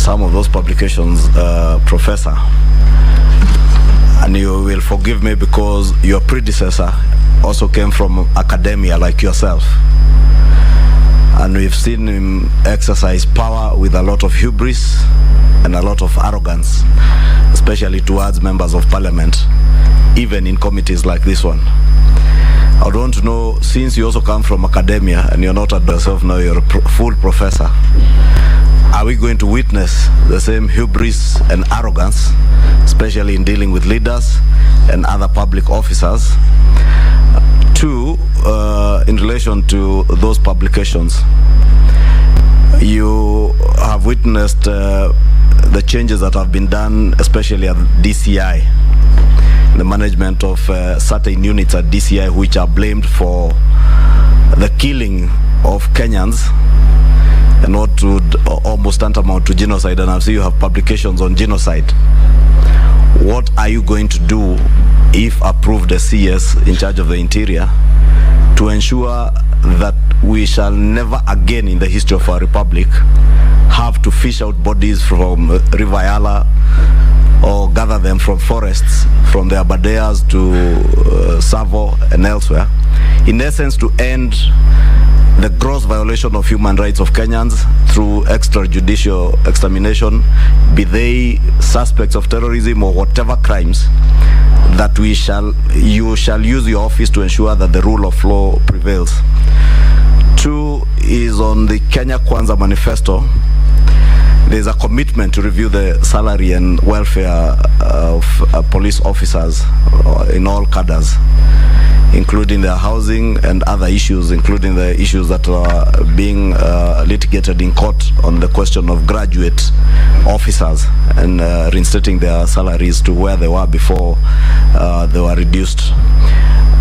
some of those publications, Professor, and you will forgive me because your predecessor also came from academia like yourself. And we've seen him exercise power with a lot of hubris and a lot of arrogance, especially towards members of parliament, even in committees like this one. I would want to know, since you also come from academia and you're not at yourself now, you're a full professor, are we going to witness the same hubris and arrogance, especially in dealing with leaders and other public officers? Two, in relation to those publications, you have witnessed the changes that have been done, especially at DCI, the management of certain units at DCI which are blamed for the killing of Kenyans and what would almost tantamount to genocide. And I see you have publications on genocide. What are you going to do, if approved as CS in charge of the interior, to ensure that we shall never again in the history of our republic have to fish out bodies from River Yala or gather them from forests, from the Abadeas to Savo and elsewhere, in essence to end the gross violation of human rights of Kenyans through extrajudicial extermination, be they suspects of terrorism or whatever crimes, that you shall use your office to ensure that the rule of law prevails. Two is on the Kenya Kwanza manifesto. There's a commitment to review the salary and welfare of police officers in all cadres, including their housing and other issues, including the issues that are being litigated in court on the question of graduate officers and reinstating their salaries to where they were before they were reduced.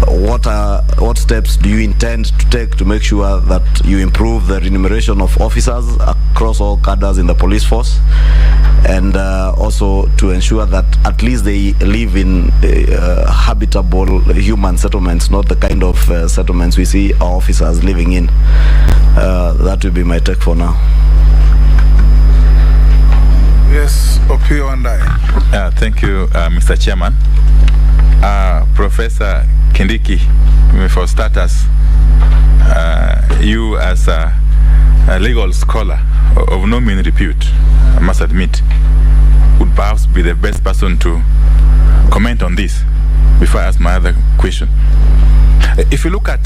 What steps do you intend to take to make sure that you improve the remuneration of officers across all cadres in the police force, and also to ensure that at least they live in habitable human settlements, not the kind of settlements we see our officers living in? That will be my take for now. Yes, Opio and I. Thank you, Mr. Chairman. Professor Kindiki, for starters, you as a legal scholar of no mean repute, I must admit, would perhaps be the best person to comment on this before I ask my other question. If you look at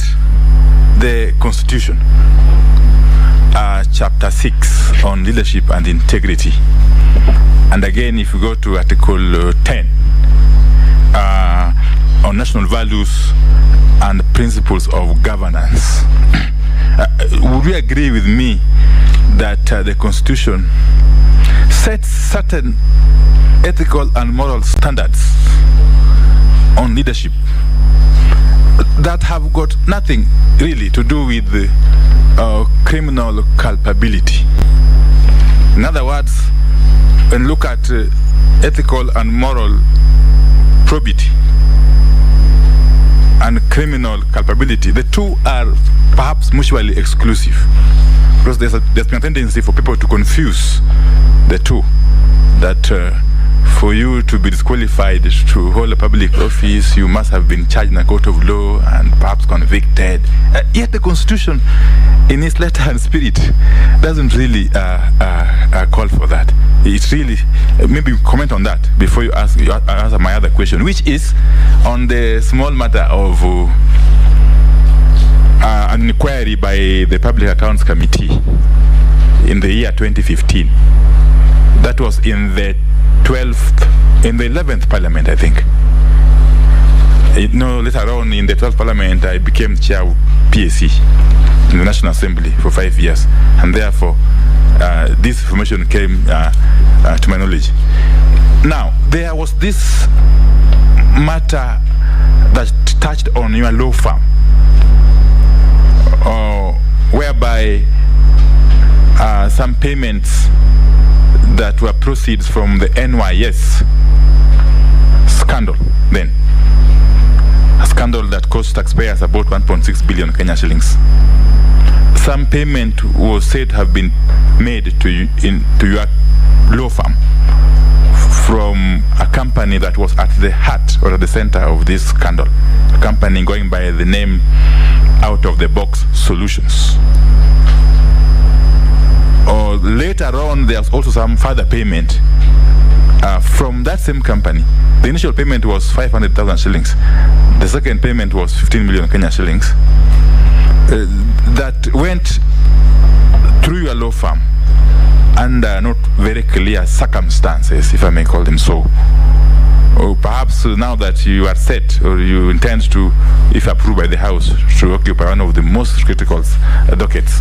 the Constitution, Chapter 6 on leadership and integrity, and again if you go to Article 10 on national values and principles of governance, would you agree with me that the Constitution sets certain ethical and moral standards on leadership that have got nothing really to do with criminal culpability? In other words, when you look at ethical and moral probity and criminal culpability, the two are perhaps mutually exclusive, because there's been a tendency for people to confuse the two, that for you to be disqualified to hold a public office, you must have been charged in a court of law and perhaps convicted. Yet the Constitution, in its letter and spirit, doesn't really call for that. It's really, maybe comment on that before you answer my other question, which is on the small matter of an inquiry by the Public Accounts Committee in the year 2015. That was in the 11th Parliament, I think. Later on in the 12th Parliament, I became chair of PAC in the National Assembly for 5 years, and therefore this information came to my knowledge. Now, there was this matter that touched on your law firm, whereby some payments that were proceeds from the NYS scandal then. A scandal that cost taxpayers about 1.6 billion Kenya shillings. some payment was said to have been made to you to your law firm from a company that was at the heart or at the center of this scandal, a company going by the name Out of the Box Solutions. Or later on, there's also some further payment from that same company. The initial payment was 500,000 shillings. The second payment was 15 million Kenya shillings. That went through your law firm under not very clear circumstances, if I may call them so. Or perhaps now that you are set, or you intend to, if approved by the House, to occupy one of the most critical dockets,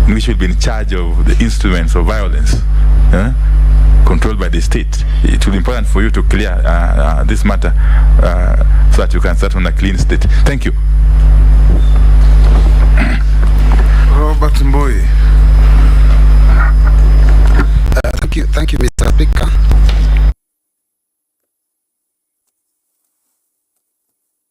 which will be in charge of the instruments of violence controlled by the state. It will be important for you to clear this matter so that you can start on a clean state. Thank you.